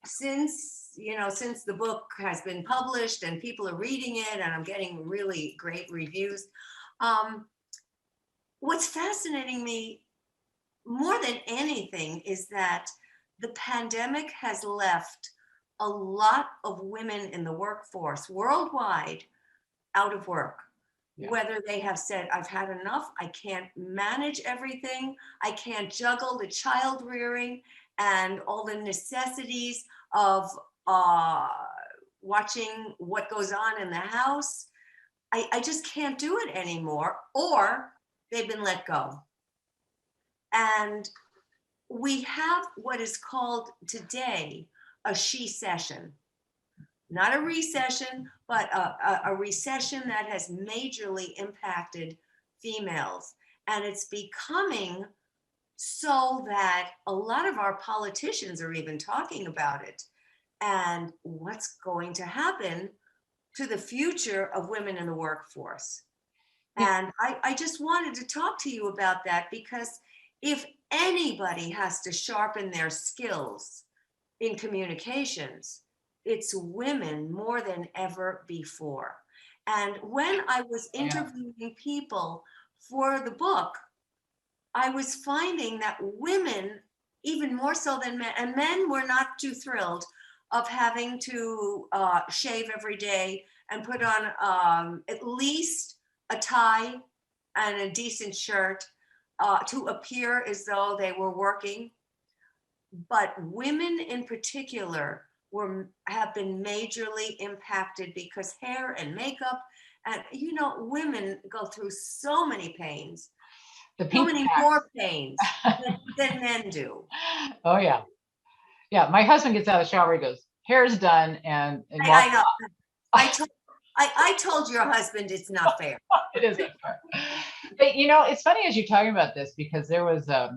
since the book has been published and people are reading it and I'm getting really great reviews, um, what's fascinating me more than anything is that the pandemic has left a lot of women in the workforce worldwide out of work. Yeah. Whether they have said, I've had enough, I can't manage everything, I can't juggle the child rearing and all the necessities of uh, watching what goes on in the house. I just can't do it anymore, or they've been let go. And we have what is called today a she-cession, not a recession, but a recession that has majorly impacted females. And it's becoming so that a lot of our politicians are even talking about it and what's going to happen to the future of women in the workforce. Yeah. And I just wanted to talk to you about that because if anybody has to sharpen their skills in communications, it's women more than ever before. And when I was Yeah. interviewing people for the book, I was finding that women, even more so than men, and men were not too thrilled of having to shave every day and put on at least a tie and a decent shirt to appear as though they were working. But women in particular have been majorly impacted because hair and makeup, and women go through so many pains, The so pink many more pains than men do. Oh yeah. Yeah. My husband gets out of the shower, he goes, hair's done, and I walks know. I off. told I told your husband it's not fair. It isn't fair. But it's funny as you're talking about this, because there was a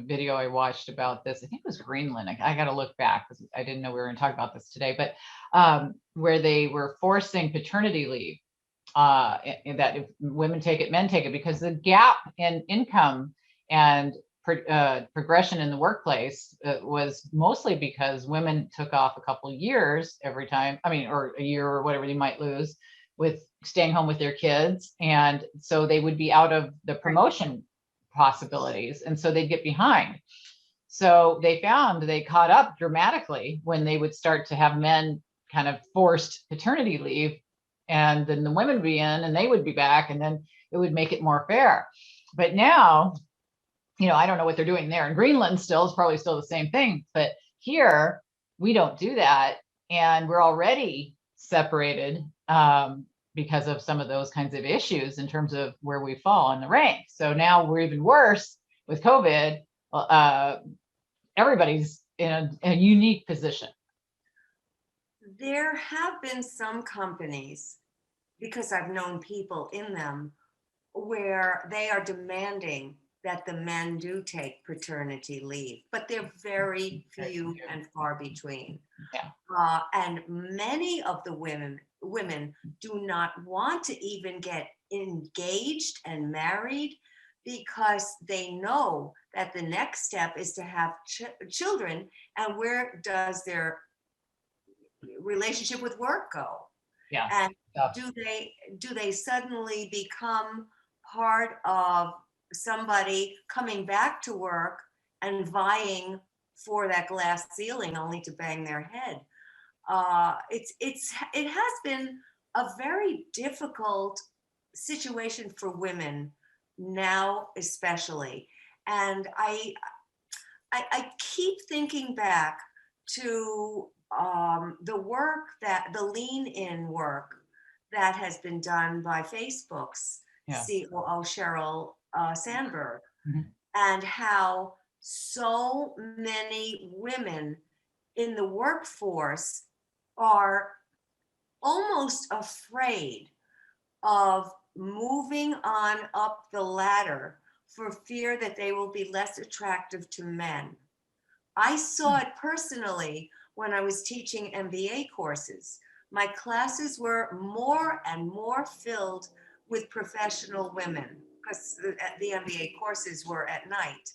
video I watched about this. I think it was Greenland. I got to look back because I didn't know we were going to talk about this today, but where they were forcing paternity leave, that if women take it, men take it, because the gap in income and progression in the workplace was mostly because women took off a couple of years every time, or a year or whatever you might lose with staying home with their kids. And so they would be out of the promotion possibilities. And so they'd get behind. So they caught up dramatically when they would start to have men kind of forced paternity leave, and then the women would be in and they would be back, and then it would make it more fair. But now, I don't know what they're doing there. In Greenland still is probably still the same thing, but here we don't do that. And we're already separated because of some of those kinds of issues in terms of where we fall in the rank. So now we're even worse with COVID. Everybody's in a unique position. There have been some companies, because I've known people in them, where they are demanding that the men do take paternity leave, but they're very few and far between. Yeah. And many of the women do not want to even get engaged and married because they know that the next step is to have children, and where does their relationship with work go? Yeah. And do they suddenly become part of somebody coming back to work and vying for that glass ceiling only to bang their head? It has been a very difficult situation for women now, especially. And I keep thinking back to the lean in work that has been done by Facebook's COO Sheryl Sandberg, and how so many women in the workforce are almost afraid of moving on up the ladder for fear that they will be less attractive to men. I saw it personally when I was teaching MBA courses. My classes were more and more filled with professional women because the MBA courses were at night.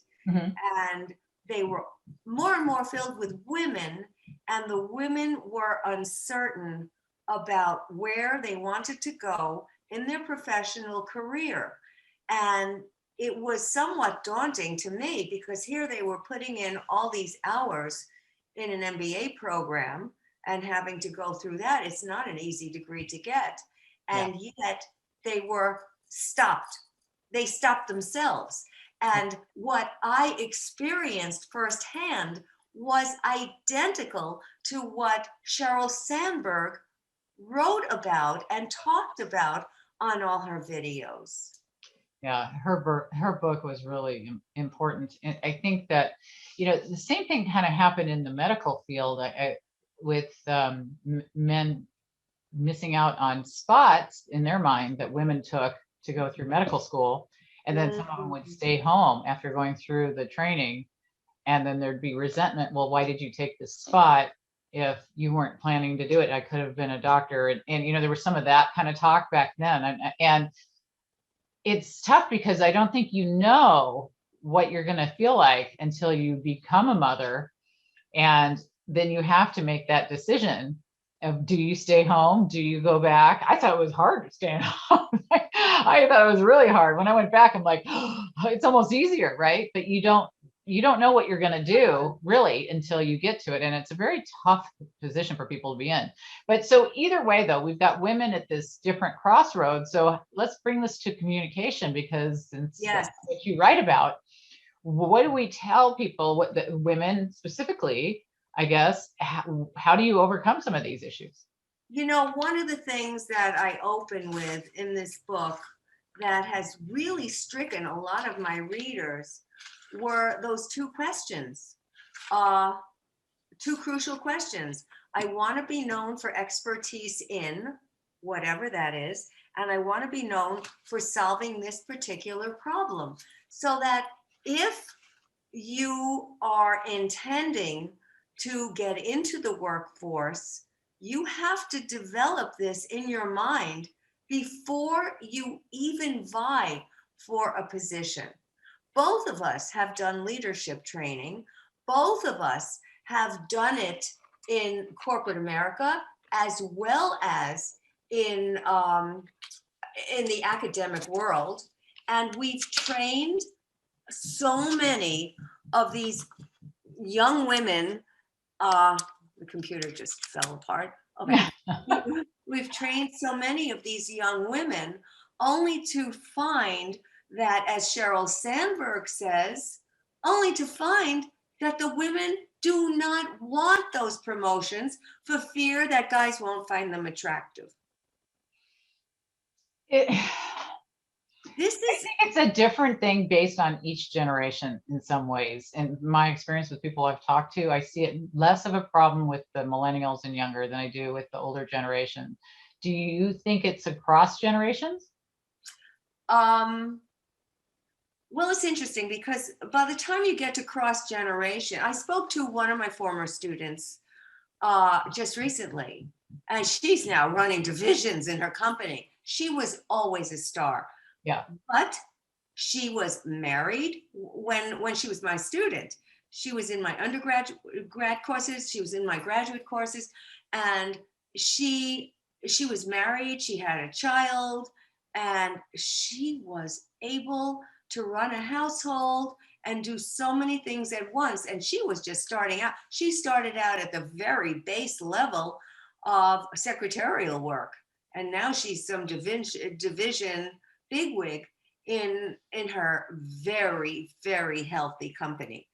And they were more and more filled with women, and the women were uncertain about where they wanted to go in their professional career. And it was somewhat daunting to me because here they were putting in all these hours in an MBA program and having to go through that. It's not an easy degree to get. Yeah. And yet they were stopped. They stopped themselves. And what I experienced firsthand was identical to what Sheryl Sandberg wrote about and talked about on all her videos. Yeah, her book was really important, and I think that, the same thing kind of happened in the medical field, with men missing out on spots in their mind that women took to go through medical school, and then some of them would Mhm. stay home after going through the training, and then there'd be resentment. Well, why did you take this spot if you weren't planning to do it? I could have been a doctor, and there was some of that kind of talk back then, and it's tough because I don't think what you're going to feel like until you become a mother, and then you have to make that decision of, do you stay home? Do you go back? I thought it was hard staying home. I thought it was really hard. When I went back, I'm like, oh, it's almost easier, right? But you don't know what you're going to do really until you get to it, and it's a very tough position for people to be in. But so either way, though, we've got women at this different crossroads. So let's bring this to communication, because since that's Yes. what you write about, what do we tell people, what the women specifically, I guess, how do you overcome some of these issues? One of the things that I open with in this book that has really stricken a lot of my readers were those two questions, uh, two crucial questions. I want to be known for expertise in whatever that is, and I want to be known for solving this particular problem. So that if you are intending to get into the workforce, you have to develop this in your mind before you even vie for a position. Both of us have done leadership training. Both of us have done it in corporate America as well as in the academic world. And we've trained so many of these young women. The computer just fell apart. Okay. We've trained so many of these young women only to find that, as Sheryl Sandberg says, only to find that the women do not want those promotions for fear that guys won't find them attractive. It, This I is, think it's a different thing based on each generation in some ways. And my experience with people I've talked to, I see it less of a problem with the millennials and younger than I do with the older generation. Do you think it's across generations? um, well, it's interesting because by the time you get to cross generation, I spoke to one of my former students just recently, and she's now running divisions in her company. She was always a star, Yeah. but she was married when she was my student. She was in my undergraduate grad courses. She was in my graduate courses, and she was married. She had a child, and she was able to run a household and do so many things at once. And she was just starting out. She started out at the very base level of secretarial work, and now she's some division bigwig in her very, very healthy company.